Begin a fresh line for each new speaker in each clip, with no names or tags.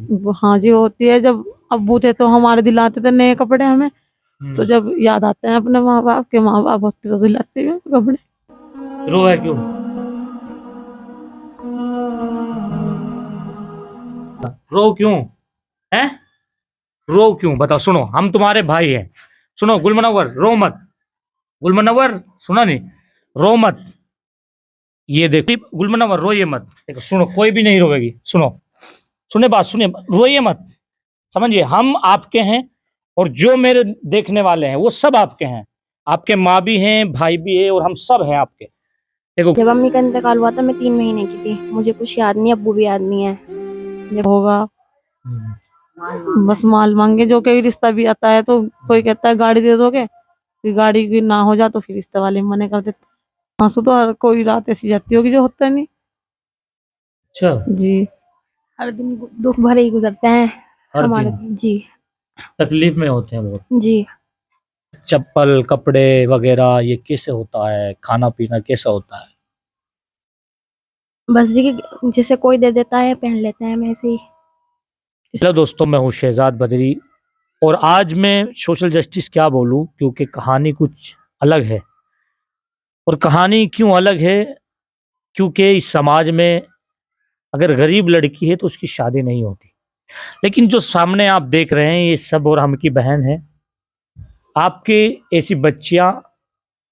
हाँ जी होती है। जब अब्बू थे तो हमारे दिलाते थे नए कपड़े हमें, तो जब याद आते हैं अपने माँ बाप के, माँ बाप होते तो दिलाते हैं कपड़े।
रो है क्यों? रो क्यों है? रो क्यों बताओ? सुनो, हम तुम्हारे भाई हैं। सुनो गुलमनव्वर, रो मत। गुलमनव्वर, सुना नहीं? रो मत। ये देखो गुलमनव्वर, रोइए मत। देखो सुनो, कोई भी नहीं रोएगी। सुनो, सुने बात, सुनिए, रोइए मत। समझिए, हम आपके हैं और जो मेरे देखने वाले हैं वो सब आपके हैं। आपके माँ भी हैं, भाई भी है, और हम सब हैं आपके। देखो,
जब अम्मी का इंतकाल हुआ था मैं 3 महीने की थी, मुझे कुछ याद नहीं, अब्बू भी याद नहीं है।
जब होगा बस माल मांगे, जो कोई रिश्ता भी आता है तो कोई कहता है गाड़ी दे दोगे, फिर गाड़ी की ना हो जा तो फिर रिश्ते वाले मना कर देते। आंसू तो हर कोई रात ऐसी जाती होगी जो होता नहीं।
अच्छा,
जी
हर दिन दुख भरे ही गुजरते हैं
हर
हमारे।
दिन
जी
तकलीफ में होते हैं बहुत।
जी।
चप्पल, कपड़े वगैरह ये कैसे होता है? खाना पीना कैसा होता है?
बस जी, जैसे कोई दे देता है पहन लेते हैं, हम ऐसे ही।
हेलो दोस्तों, मैं हूँ शहजाद बदरी, और आज मैं सोशल जस्टिस क्या बोलूँ, क्योंकि कहानी कुछ अलग है। और कहानी क्यों अलग है? क्योंकि इस समाज में अगर गरीब लड़की है तो उसकी शादी नहीं होती। लेकिन जो सामने आप देख रहे हैं ये सब और हम की बहन है। आपकी ऐसी बच्चियां,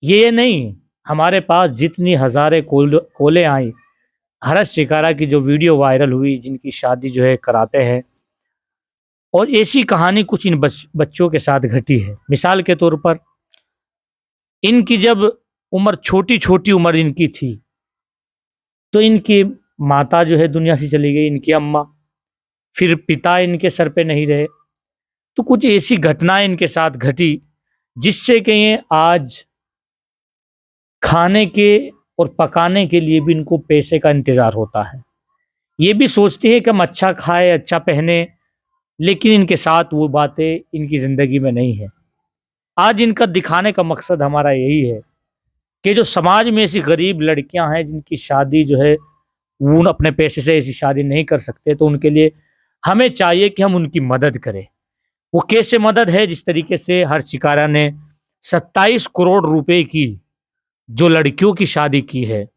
ये नहीं, हमारे पास जितनी हजारे कोले आई, हर्ष शिकारा की जो वीडियो वायरल हुई, जिनकी शादी जो है कराते हैं, और ऐसी कहानी कुछ इन बच्चों के साथ घटी है। मिसाल के तौर पर, इनकी जब उम्र, छोटी छोटी उम्र इनकी थी, तो इनकी माता जो है दुनिया से चली गई, इनकी अम्मा। फिर पिता इनके सर पे नहीं रहे। तो कुछ ऐसी घटनाएं इनके साथ घटी जिससे कि ये आज खाने के और पकाने के लिए भी इनको पैसे का इंतजार होता है। ये भी सोचती है कि हम अच्छा खाए, अच्छा पहने, लेकिन इनके साथ वो बातें इनकी जिंदगी में नहीं है। आज इनका दिखाने का मकसद हमारा यही है कि जो समाज में ऐसी गरीब लड़कियां हैं जिनकी शादी जो है वो अपने पैसे से ऐसी शादी नहीं कर सकते, तो उनके लिए हमें चाहिए कि हम उनकी मदद करें। वो कैसे मदद है? जिस तरीके से हर शिकारा ने 27 करोड़ रुपए की जो लड़कियों की शादी की है,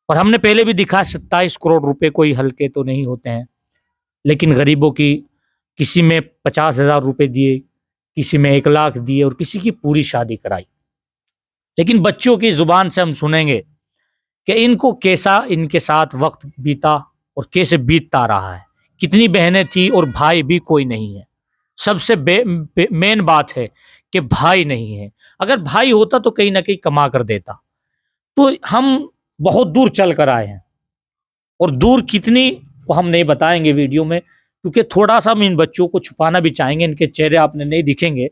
और हमने पहले भी दिखा 27 करोड़ रुपए कोई हल्के तो नहीं होते हैं। लेकिन गरीबों की, किसी में 50,000 रुपए दिए, किसी में 1 लाख दिए, और किसी की पूरी शादी कराई। लेकिन बच्चों की जुबान से हम सुनेंगे कि इनको कैसा इनके साथ वक्त बीता और कैसे बीतता रहा है। कितनी बहनें थी और भाई भी कोई नहीं है। सबसे मेन बात है कि भाई नहीं है। अगर भाई होता तो कहीं ना कहीं कमा कर देता। तो हम बहुत दूर चल कर आए हैं, और दूर कितनी वो हम नहीं बताएंगे वीडियो में, क्योंकि थोड़ा सा हम इन बच्चों को छुपाना भी चाहेंगे। इनके चेहरे आपने नहीं दिखेंगे,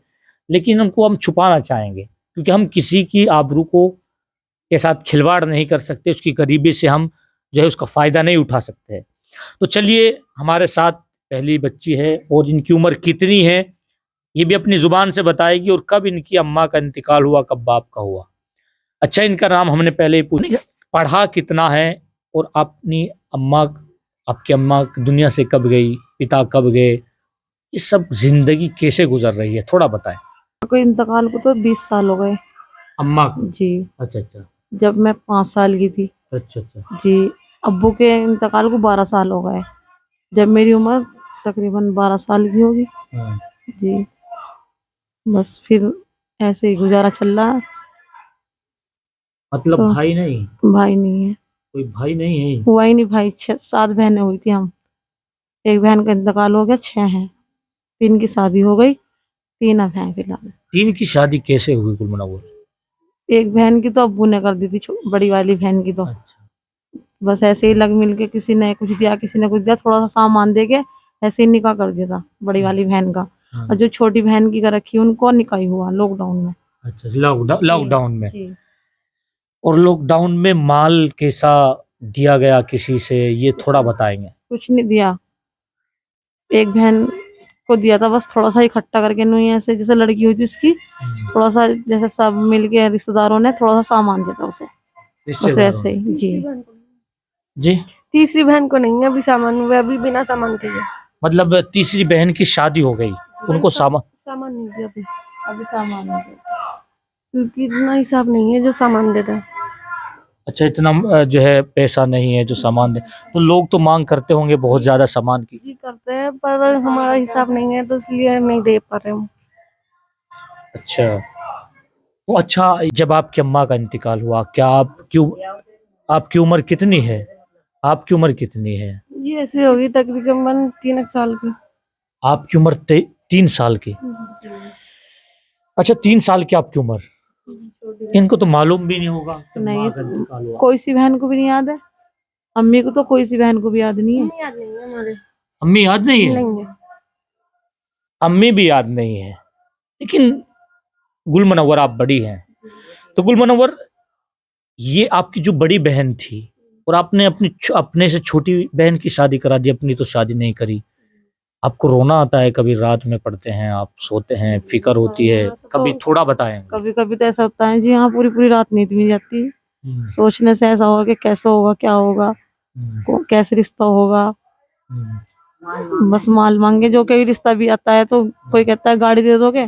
लेकिन उनको हम छुपाना चाहेंगे, क्योंकि हम किसी की आबरू को के साथ खिलवाड़ नहीं कर सकते। उसकी गरीबी से हम जो है उसका फायदा नहीं उठा सकते। तो चलिए, हमारे साथ पहली बच्ची है, और इनकी उम्र कितनी है ये भी अपनी जुबान से बताएगी, और कब इनकी अम्मा का इंतकाल हुआ, कब बाप का हुआ। अच्छा, इनका नाम हमने पहले ही पूछा। पढ़ा कितना है, और अपनी अम्मा, आपकी अम्मा दुनिया से कब गई, पिता कब गए, ये सब जिंदगी कैसे गुजर रही है, थोड़ा बताएं।
कोई इंतकाल को तो 20 साल हो गए।
अम्मा को?
जी
अच्छा अच्छा।
जब मैं 5 साल की थी।
अच्छा अच्छा।
जी अब्बू के इंतकाल को 12 साल हो गए, जब मेरी उम्र तकरीबन 12 साल की होगी।
हाँ।
जी बस फिर ऐसे ही गुजारा चल रहा है।
मतलब
तो
भाई नहीं?
भाई नहीं है,
कोई भाई नहीं है?
हुआ ही नहीं भाई। 6-7 बहनें हुई थी हम, एक बहन का इंतकाल हो गया, 6 हैं। 3 की शादी हो गई, 3 अब हैं फिलहाल।
3 की शादी कैसे हुई कुल मुनावर?
एक बहन की तो अब्बू ने कर दी थी, बड़ी वाली बहन की तो
अच्छा।
बस ऐसे ही लग मिल के, किसी ने कुछ दिया किसी ने कुछ दिया, थोड़ा सा सामान दे के ऐसे ही निकाह कर दिया था बड़ी वाली बहन का।
हाँ।
और जो छोटी बहन की कर रखी उनको निकाह ही हुआ लॉकडाउन में।
अच्छा, लॉकडाउन में।
जी
और लॉकडाउन में माल कैसा दिया गया किसी से, ये थोड़ा बताएंगे?
कुछ नहीं दिया, एक बहन को दिया था बस थोड़ा सा इकट्ठा करके, नहीं ऐसे जैसे लड़की हुई थी उसकी, थोड़ा सा जैसे सब मिलके रिश्तेदारों ने थोड़ा सा सामान दिया था उसे, बस वैसे ही। जी
जी।
तीसरी बहन को नहीं है अभी सामान, वो अभी बिना सामान के है।
मतलब तीसरी बहन की शादी हो गई, उनको सामान
सामान नहीं दिया अभी,
अभी सामान है।
क्योंकि इतना हिसाब नहीं है जो सामान देता है।
अच्छा, इतना जो है पैसा नहीं है जो सामान दे, तो लोग तो मांग करते होंगे बहुत ज्यादा सामान की।
जी करते हैं पर हमारा हिसाब नहीं है तो इसलिए नहीं दे पा रहे हम।
अच्छा, तो अच्छा, जब आपकी अम्मा का इंतकाल हुआ, क्या आप क्यों, आपकी उम्र कितनी है, आपकी उम्र कितनी है?
ये ऐसे होगी तकरीबन 3 साल की।
आपकी उम्र 3 साल की? अच्छा, 3 साल की आपकी उम्र। इनको तो मालूम भी नहीं होगा जब
नहीं,
माँ का इंतकाल हुआ।
कोई सी बहन को भी नहीं याद है, अम्मी को तो कोई सी बहन को भी याद नहीं है।
याद नहीं है हमारे।
अम्मी याद नहीं है?
नहीं है।
अम्मी भी याद नहीं है। लेकिन गुल मनव्वर, आप बड़ी हैं, तो गुल मनव्वर, ये आपकी जो बड़ी बहन थी और आपने अपने से छोटी बहन की शादी करा दी, अपनी तो शादी नहीं करी। आपको रोना आता है कभी, रात में पढ़ते हैं आप, सोते हैं, फिक्र होती है कभी? थोड़ा बताएं।
कभी कभी तो ऐसा होता है जी, हाँ, पूरी पूरी रात नींद नहीं जाती।
हम्म,
सोचने से ऐसा होगा कि कैसे होगा, क्या होगा,
हम्म,
कैसे रिश्ता होगा।
हम्म।
बस माल मांगे, जो कोई रिश्ता भी आता है तो कोई कहता है गाड़ी दे दोगे,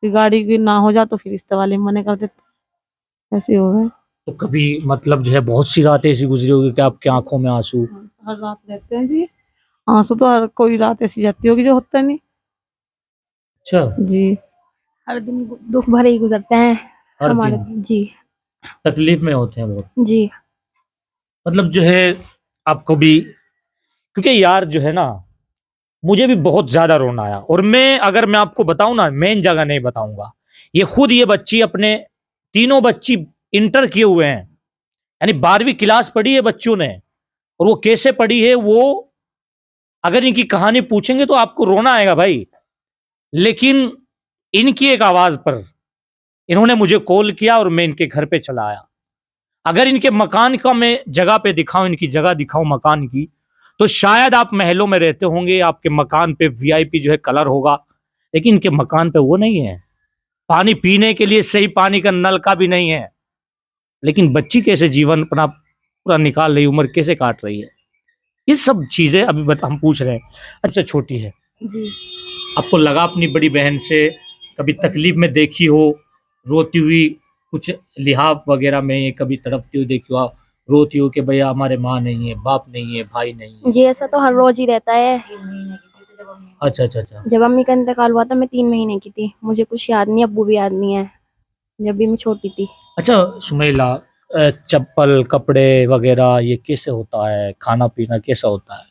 फिर गाड़ी की ना हो जा तो फिर रिश्ते वाले मना कर देते हैं। ऐसे हो गए।
तो कभी मतलब जो है बहुत सी रातें ऐसी गुजरी होगी कि आपकी आंखों में आंसू?
हर रात रहते हैं जी आंसू, तो हर कोई रात ऐसी जाती होगी जो होता नहीं।
अच्छा,
जी,
हर दिन दुख भरे ही गुजरते हैं
हर
हमारे।
दिन
जी।
तकलीफ में होते हैं बहुत।
जी।
मतलब जो है आपको भी, क्योंकि यार जो है ना, मुझे भी बहुत ज्यादा रोना आया, और अगर मैं आपको बताऊं ना, मेन जगह नहीं बताऊंगा। ये बच्ची अपने, तीनों बच्ची इंटर किए हुए हैं, यानी 12वीं क्लास पढ़ी है बच्चों ने, और वो कैसे पढ़ी है वो अगर इनकी कहानी पूछेंगे तो आपको रोना आएगा भाई। लेकिन इनकी एक आवाज पर इन्होंने मुझे कॉल किया और मैं इनके घर पे चला आया। अगर इनके मकान का मैं जगह पे दिखाऊं, इनकी जगह दिखाऊं मकान की, तो शायद आप महलों में रहते होंगे, आपके मकान पे वीआईपी जो है कलर होगा, लेकिन इनके मकान पे वो नहीं है। पानी पीने के लिए सही पानी का नल का भी नहीं है। लेकिन बच्ची कैसे जीवन अपना पूरा निकाल रही, उम्र कैसे काट रही है, ये सब चीजें अभी हम पूछ रहे हैं। अच्छा, छोटी है,
जी।
आपको लगा अपनी बड़ी बहन से कभी तकलीफ में देखी हो, रोती हुई, कुछ लिहाफ वगैरह में कभी तड़पती हुई देखी हो, रोती हो कि भैया हमारे माँ नहीं है, बाप नहीं है, भाई नहीं है?
जी, ऐसा तो हर रोज ही रहता है।
अच्छा अच्छा अच्छा।
जब अम्मी का इंतकाल हुआ था मैं 3 महीने की थी, मुझे कुछ याद नहीं, अब्बू भी याद नहीं है, जब भी मैं छोटी थी।
अच्छा सुमैला, चप्पल कपड़े वगैरह ये कैसे होता है, खाना पीना कैसा होता है?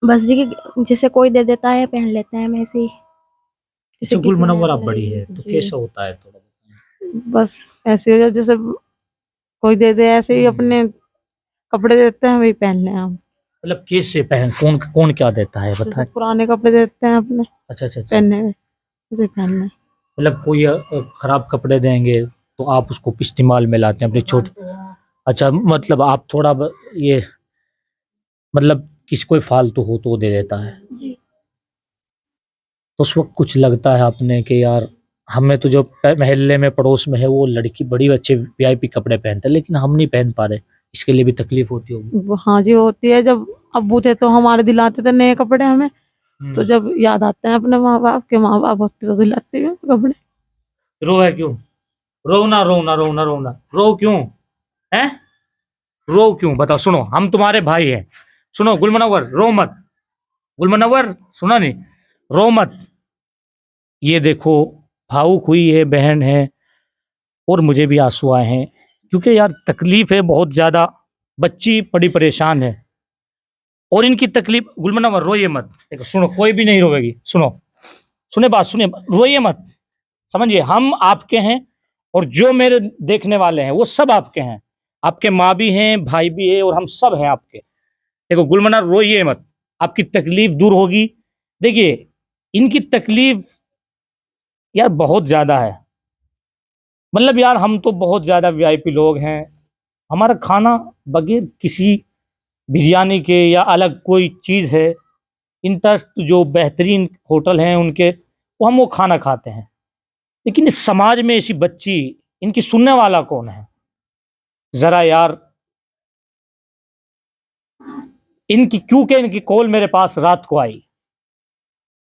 बस जी, जैसे कोई दे देता है पहन लेते हैं, मैं ऐसे ही। जैसे
अच्छा, गुल
किसी ने
मनव्वर आप बड़ी है, तो
जी।
कैसा होता है थोड़ा बताएं।
बस ऐसे हो जाए, जैसे कोई दे दे, ऐसे ही अपने कपड़े देते हैं वही पहनने हैं हम।
मतलब कैसे पहन, कौन कौन क्या देता है
जैसे
बताएं।
पुराने कपड़े देते हैं अपने
अच्छा अच्छा अच्छा।
पहनने में, ऐसे पहनने हैं।
मतलब कोई खराब कपड़े देंगे तो आप उसको इस्तेमाल में लाते हैं अपने छोटे? अच्छा, मतलब आप थोड़ा ये, मतलब किसी कोई फालतू हो तो वो दे देता है,
जी।
तो उस वक्त कुछ लगता है आपने कि यार, हमें तो जो मोहल्ले में पड़ोस में है वो लड़की बड़ी अच्छे वीआईपी कपड़े पहनते हैं, लेकिन हम नहीं पहन पा रहे, इसके लिए भी तकलीफ होती होगी?
हाँ जी, होती है। जब अब्बू थे तो हमारे दिलाते थे नए कपड़े हमें, तो जब याद आते हैं अपने माँ बाप के, माँ बाप होते तो दिलाते हैं कपड़े।
रो है क्यों? रोना रोना रोना रोना, रो क्यों है? रो क्यों बताओ? सुनो, हम तुम्हारे भाई हैं। सुनो गुल मनव्वर, रो मत। गुल मनव्वर, सुना नहीं, रो मत। ये देखो, भावुक हुई है बहन है, और मुझे भी आंसू आए हैं, क्योंकि यार तकलीफ है बहुत ज्यादा, बच्ची बड़ी परेशान है, और इनकी तकलीफ, गुलमनवर रोइए मत, देखो सुनो, कोई भी नहीं रोएगी, सुनो, सुने बात, सुनिए, रोइए मत, समझिए हम आपके हैं, और जो मेरे देखने वाले हैं वो सब आपके हैं, आपके माँ भी हैं, भाई भी है, और हम सब हैं आपके। देखो गुलमनर, रोइए मत, आपकी तकलीफ दूर होगी। देखिए, इनकी तकलीफ यार बहुत ज्यादा है, मतलब यार हम तो बहुत ज्यादा वीआईपी लोग हैं, हमारा खाना बगैर किसी बिरयानी के या अलग कोई चीज़ है, इंटरेस्ट जो बेहतरीन होटल हैं उनके, वो खाना खाते हैं, लेकिन इस समाज में ऐसी बच्ची, इनकी सुनने वाला कौन है? जरा यार, क्योंकि इनकी कॉल मेरे पास रात को आई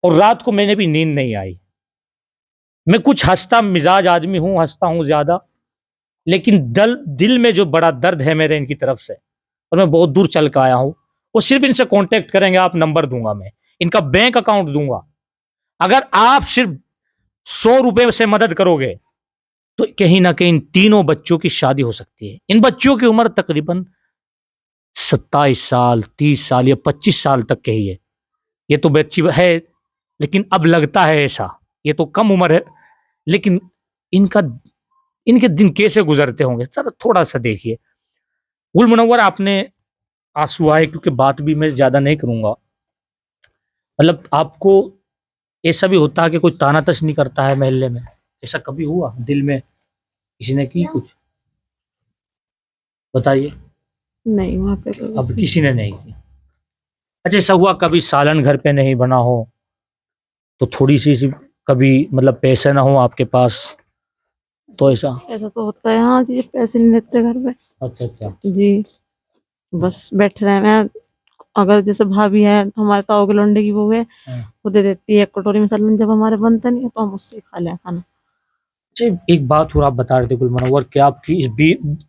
और रात को मैंने भी नींद नहीं आई। मैं कुछ हंसता मिजाज आदमी हूं, हंसता हूं ज्यादा, लेकिन दिल में जो बड़ा दर्द है मेरे इनकी तरफ से, और मैं बहुत दूर चल के आया हूं। वो सिर्फ इनसे कांटेक्ट करेंगे, आप नंबर दूंगा, मैं इनका बैंक अकाउंट दूंगा। अगर आप सिर्फ 100 रुपए से मदद करोगे तो कहीं ना कहीं इन तीनों बच्चों की शादी हो सकती है। इन बच्चों की उम्र तकरीबन 27 साल, 30 साल या 25 साल तक की ही है। ये तो बच्ची है, लेकिन अब लगता है ऐसा, ये तो कम उम्र है, लेकिन इनके दिन कैसे गुजरते होंगे सर, थोड़ा सा देखिए। गुल मुनव्वर, आपने आंसू आए, क्योंकि बात भी मैं ज्यादा नहीं करूंगा। मतलब आपको ऐसा भी होता है कि कोई ताना तश नहीं करता है मोहल्ले में? ऐसा कभी हुआ दिल में किसी ने की कुछ? बताइए।
नहीं, वहाँ पे तो
अब
वैसे-
किसी ने नहीं की। अच्छा, ऐसा हुआ कभी सालन घर पे नहीं बना हो तो थोड़ी सी कभी मतलब पैसे ना हो आपके पास तो ऐसा?
ऐसा तो होता है, हाँ जी, पैसे नहीं देते घर पे
अच्छा अच्छा।
जी, बस बैठे रहे हैं। अगर जैसे भाभी है, हमारे ताऊ के लोंडे की बहू है,
हाँ।
वो दे देती है एक कटोरी में सालन, जब हमारे बनता नहीं है तो हम उससे खा लें खाना।
अच्छा, एक बात और आप बता रहे थे गुल मुनव्वर, कि आपकी इस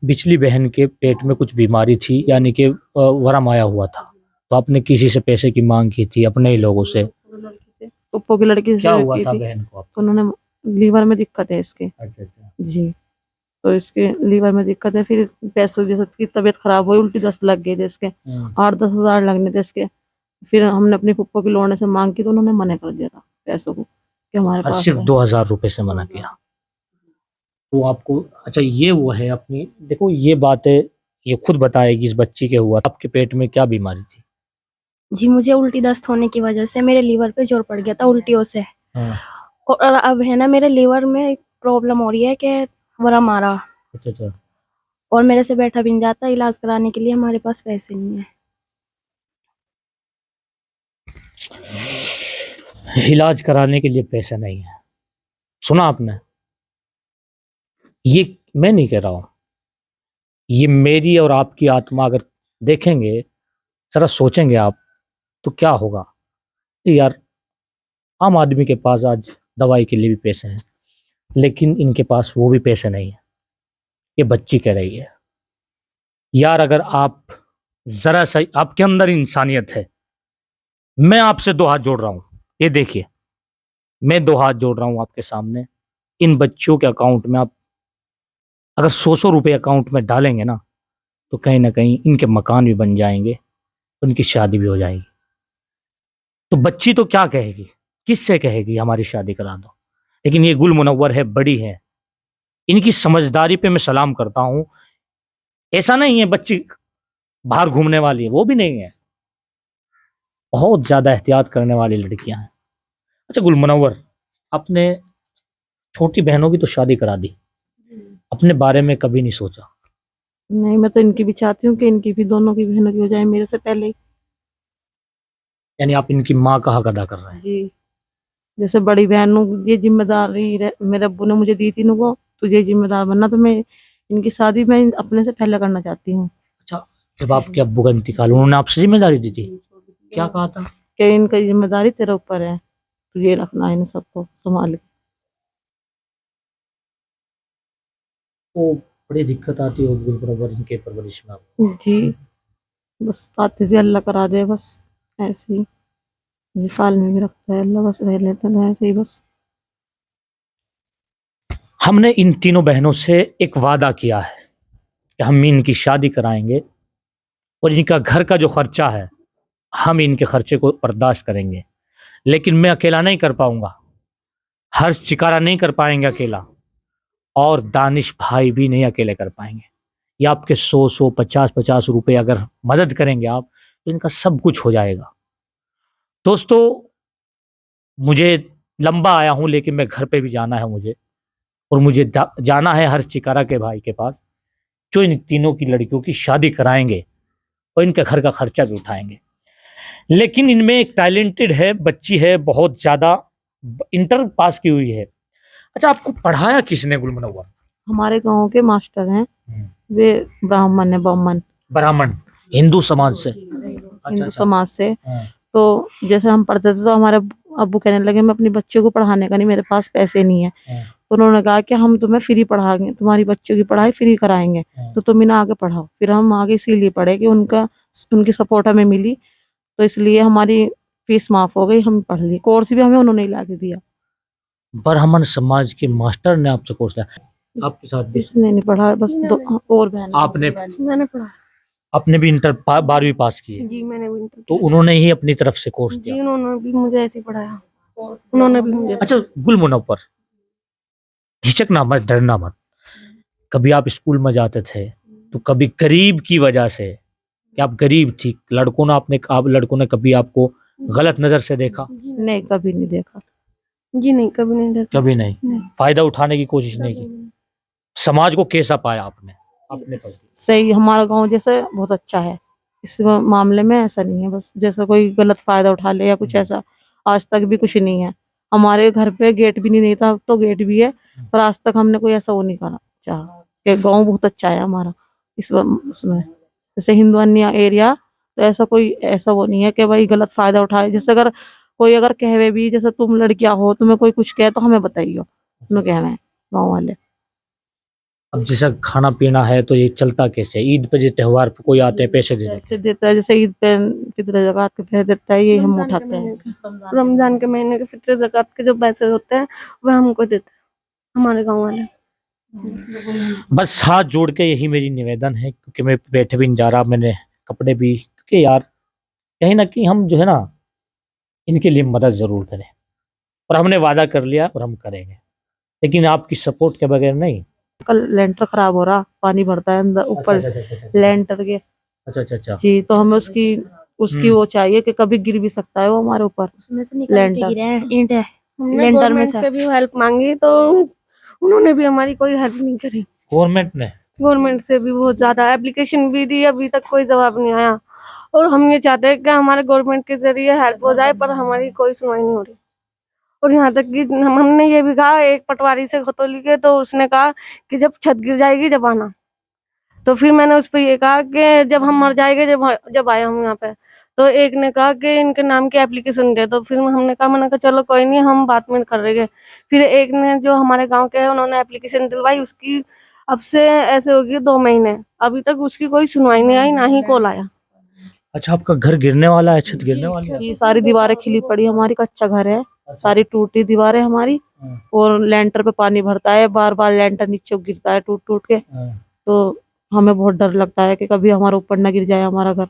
बिचली बहन के पेट में कुछ बीमारी थी, यानी कि वरम आया हुआ था, तो आपने किसी से पैसे की मांग की थी, अपने ही लोगों से?
पप्पो की लड़की से
क्या हुआ
की
था
थी,
बहन को
तो उन्होंने लीवर में दिक्कत है इसके
अच्छा अच्छा।
जी, तो इसके लीवर में दिक्कत है। फिर पैसों जैसे की तबीयत खराब हुई, उल्टी दस्त लग गई थी इसके, 8-10 हजार लगने थे इसके। फिर हमने अपनी पप्पो की लोने से मांग की तो उन्होंने मना कर दिया था पैसों को कि हमारे
और
पास
सिर्फ
है।
2000 रुपए से मना किया तो आपको? अच्छा, ये वो है अपनी, देखो ये बात है, ये खुद बताएगी इस बच्ची के हुआ। आपके पेट में क्या बीमारी थी?
जी, मुझे उल्टी दस्त होने की वजह से मेरे लीवर पे जोर पड़ गया था उल्टियों से।
हाँ।
और अब है ना, मेरे लीवर में एक प्रॉब्लम हो रही है कि वरम आ रहा,
अच्छा अच्छा।
और मेरे से बैठा भी नहीं जाता। इलाज कराने के लिए हमारे पास पैसे नहीं है।
इलाज कराने के लिए पैसा नहीं है, सुना आपने? ये मैं नहीं कह रहा हूं, ये मेरी और आपकी आत्मा अगर देखेंगे, जरा सोचेंगे आप, तो क्या होगा। यार, आम आदमी के पास आज दवाई के लिए भी पैसे हैं, लेकिन इनके पास वो भी पैसे नहीं है। ये बच्ची कह रही है। यार, अगर आप जरा सा, आपके अंदर इंसानियत है, मैं आपसे 2 हाथ जोड़ रहा हूं, ये देखिए, मैं 2 हाथ जोड़ रहा हूं आपके सामने। इन बच्चों के अकाउंट में आप अगर 100 रुपए अकाउंट में डालेंगे ना, तो कहीं ना कहीं इनके मकान भी बन जाएंगे, उनकी शादी भी हो जाएगी। तो बच्ची तो क्या कहेगी, किससे कहेगी हमारी शादी करा दो? लेकिन ये गुल मुनव्वर है, बड़ी है, इनकी समझदारी पे मैं सलाम करता हूं। ऐसा नहीं है बच्ची बाहर घूमने वाली है, वो भी नहीं है, बहुत ज्यादा एहतियात करने वाली लड़कियां हैं। अच्छा गुल मुनव्वर, अपने छोटी बहनों की तो शादी करा दी, अपने बारे में कभी नहीं सोचा?
नहीं, मैं तो इनकी भी चाहती हूँ कि इनकी भी, दोनों की बहनों की हो जाए मेरे से पहले ही
यानी आप इनकी माँ का हक अदा कर रहे हैं?
जी। जैसे बड़ी बहनों ये जिम्मेदारी मेरे अब्बू ने मुझे दी थी, इनको तुझे जिम्मेदार बनना, तो मैं इनकी शादी मैं अपने से पहले करना चाहती हूँ।
अच्छा, जब आपके अब्बू का इंतकाल, उन्होंने आपसे जिम्मेदारी दी थी, क्या कहा था?
कि इनकी जिम्मेदारी तेरे ऊपर है, तुझे रखना है इन सबको संभाल के।
तो बड़ी दिक्कत आती होगी गुल मुनव्वर इनके परवरिश में आपको?
जी, बस आते थे, अल्लाह करा दे बस, ऐसे ही जी, साल में भी रखता है अल्लाह, बस रह लेते हैं ऐसे ही बस।
हमने इन तीनों बहनों से एक वादा किया है कि हम इनकी शादी कराएंगे, और इनका घर का जो खर्चा है हम इनके खर्चे को बर्दाश्त करेंगे। लेकिन मैं अकेला नहीं कर पाऊंगा, हर्ष चिकारा नहीं कर पाएंगे अकेला, और दानिश भाई भी नहीं अकेले कर पाएंगे। ये आपके 100 50 रुपए अगर मदद करेंगे आप, तो इनका सब कुछ हो जाएगा। दोस्तों, मुझे लंबा आया हूं, लेकिन मैं घर पे भी जाना है मुझे, और मुझे जाना है हर्ष चिकारा के भाई के पास, जो इन तीनों की लड़कियों की शादी कराएंगे और इनके घर का खर्चा भी उठाएंगे। लेकिन इनमें एक टैलेंटेड है बच्ची है, बहुत ज्यादा, इंटर पास की हुई है। अच्छा, आपको पढ़ाया किसने गुल मुनव्वर?
हमारे गांव के मास्टर हैं, वे ब्राह्मण है, ब्राह्मण।
ब्राह्मण? हिंदू समाज से?
हिंदू समाज से।
हाँ।
तो जैसे हम पढ़ते थे तो हमारे अब्बू कहने लगे मैं अपनी बच्चों को पढ़ाने का नहीं, मेरे पास पैसे नहीं है।
हाँ।
तो उन्होंने कहा कि हम तुम्हें फ्री पढ़ाएंगे, तुम्हारी बच्चों की पढ़ाई फ्री कराएंगे,
हाँ।
तो तुम इन्हें आगे पढ़ाओ। फिर हम आगे इसीलिए पढ़े कि उनकी सपोर्ट हमें मिली, तो इसलिए हमारी फीस माफ हो गई, हम पढ़ ली। कोर्स भी हमें उन्होंने ही ला के दिया।
ब्राह्मण समाज के मास्टर ने आपसे कोर्स लिया, आपके साथ भी?
इसने नहीं पढ़ा, बस दो और बहन।
आपने
मैंने पढ़ा।
आपने भी इंटर 12वीं पास की है?
जी मैंने भी इंटर
तो उन्होंने ही अपनी तरफ से कोर्स
जी
दिया?
उन्होंने भी मुझे ऐसे ही पढ़ाया, उन्होंने भी मुझे।
अच्छा गुल मुनव्वर, हिचकना मत, डरना मत। कभी आप स्कूल में जाते थे तो कभी गरीब की वजह से, कि आप गरीब थी, लड़कों ने कभी आपको गलत नजर से देखा?
नहीं, कभी नहीं देखा।
जी नहीं, कभी नहीं देखा।
कभी नहीं?
नहीं।
फायदा उठाने की कोशिश नहीं की? समाज को कैसा पाया आपने? अपने
सही, हमारा गांव जैसे बहुत अच्छा है, इस मामले में ऐसा नहीं है। बस जैसा कोई गलत फायदा उठा ले या कुछ ऐसा, आज तक भी कुछ नहीं है। हमारे घर पे गेट भी नहीं था, अब तो गेट भी है, पर आज तक हमने कोई ऐसा वो नहीं करा चाहा कि गांव बहुत अच्छा है हमारा। इसमें जैसे हिंदू अन्य एरिया, तो ऐसा कोई ऐसा वो नहीं है कि भाई गलत फायदा उठाए। जैसे अगर कहवे भी, जैसे तुम लड़कियां हो, तुम्हें कोई कुछ कहे तो हमें बताइयो, तुम्हें कहना है गाँव वाले।
अब जैसा खाना पीना है तो ये चलता कैसे? ईद पे जो त्योहार पे कोई आते हैं पैसे दे देते
पैसे देता है, जैसे ईद पे फित्र ज़कात के पैसे देता है, ये हम उठाते हैं।
रमजान के महीने के फित्र ज़कात के जो पैसे होते हैं वह हमको देते हैं हमारे गांव वाले।
हैं। बस हाथ जोड़ के यही मेरी निवेदन है, क्योंकि मैं बैठे भी नहीं जा रहा, मैंने कपड़े भी, क्योंकि यार कहीं ना कहीं हम जो है ना इनके लिए मदद जरूर करें, और हमने वादा कर लिया और हम करेंगे, लेकिन आपकी सपोर्ट के बगैर नहीं।
कल लेंटर खराब हो रहा, पानी भरता है अंदर ऊपर लेंटर के।
अच्छा अच्छा अच्छा।
जी, तो हमें उसकी वो चाहिए कि कभी गिर भी सकता है वो हमारे ऊपर।
उसमें से निकल के
लेंटर।
गिरे हैं ईंट है
हमने
लेंटर में
गवर्नमेंट
से।
से भी हेल्प मांगी तो उन्होंने भी हमारी कोई हेल्प नहीं करी।
गवर्नमेंट ने?
गवर्नमेंट से भी बहुत ज्यादा एप्लीकेशन भी दी, अभी तक कोई जवाब नहीं आया। और हम ये चाहते हैं कि हमारे गवर्नमेंट के जरिए हेल्प हो जाए, पर हमारी कोई सुनवाई नहीं हो रही। और यहाँ तक कि हमने ये भी कहा, एक पटवारी से खतौली के, तो उसने कहा कि जब छत गिर जाएगी जब आना। तो फिर मैंने उस पर ये कहा कि जब हम मर जाएंगे जब आए हम यहाँ पे। तो एक ने कहा कि इनके नाम की एप्लीकेशन दे। तो फिर मैंने कहा चलो कोई नहीं, हम बात में कर लेंगे। फिर एक ने जो हमारे गांव के है उन्होंने एप्लीकेशन दिलवाई, उसकी अब से ऐसे होगी 2 महीने, अभी तक उसकी कोई सुनवाई नहीं आई, ना ही कॉल आया।
अच्छा आपका घर गिरने वाला है, छत गिरने वाली है?
जी, सारी दीवारें खिली पड़ी, हमारी कच्चा घर है, सारी टूटी दीवारें हमारी, और लेंटर पे पानी भरता है, बार बार लेंटर नीचे गिरता है टूट टूट के। तो हमें बहुत डर लगता है कि कभी हमारे ऊपर ना गिर जाए हमारा घर।